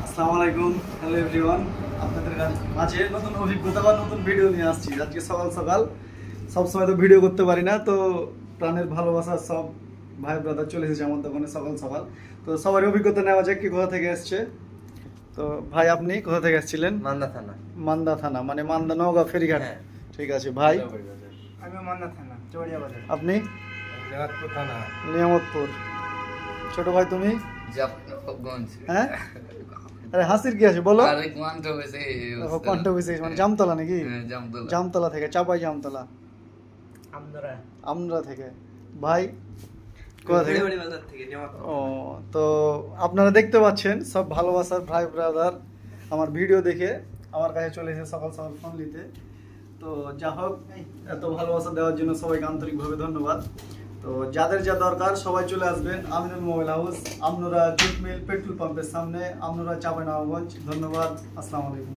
আসসালামু আলাইকুম, hello everyone. আপনাদের মাঝে নতুন অভিজ্ঞতা বা নতুন ভিডিও নিয়ে আসছি। আজকে সকাল সকাল সবসময় তো ভিডিও করতে পারি না, তো প্রাণের ভালোবাসার সব ভাই ব্রাদার চলে এসেছে আমার দোকানে সকাল সকাল। তো সবার অভিজ্ঞতা নেওয়া যাক, কি কোথা থেকে এসছে। তো ভাই, আপনি কোথা থেকে এসেছিলেন? মান্দা থানা। মান্দা থানা, মানে মান্দা নওগাঁ ফেরিঘাট। হ্যাঁ। ঠিক আছে ভাই। আমি মান্না থানা চৌড়িয়া বাজার। আপনি? নেওয়াতপুর থানা। নিয়ামতপুর। ছোট ভাই তুমি? জাফরগঞ্জ। হ্যাঁ, আরে হাসির কি আছে বলো। আরে কোয়ান্ট হয়েছে দেখো কণ্ঠ বিশেষ, মানে জামতলা নাকি? হ্যাঁ, জামতলা। জামতলা থেকে, চাপাই জামতলা আমদরা আমরা থেকে। ভাই কোথা থেকে? বাজার থেকে নেওয়াতপুর। ও, তো আপনারা দেখতে পাচ্ছেন সব ভালোবাসার ভাই ব্রাদার আমার ভিডিও দেখে আমার কাছে চলে এসে সকাল সকাল ফোন নিতে। তো যা হোক, এত ভালোবাসা দেওয়ার জন্য সবাইকে আন্তরিকভাবে ধন্যবাদ। তো যাদের যা দরকার সবাই চলে আসবেন আমিনুল মোবাইল হাউস, আপনারা জুট মিল পেট্রোল পাম্পের সামনে, আপনারা চাপাই নবাবগঞ্জ। ধন্যবাদ, আসসালামু আলাইকুম।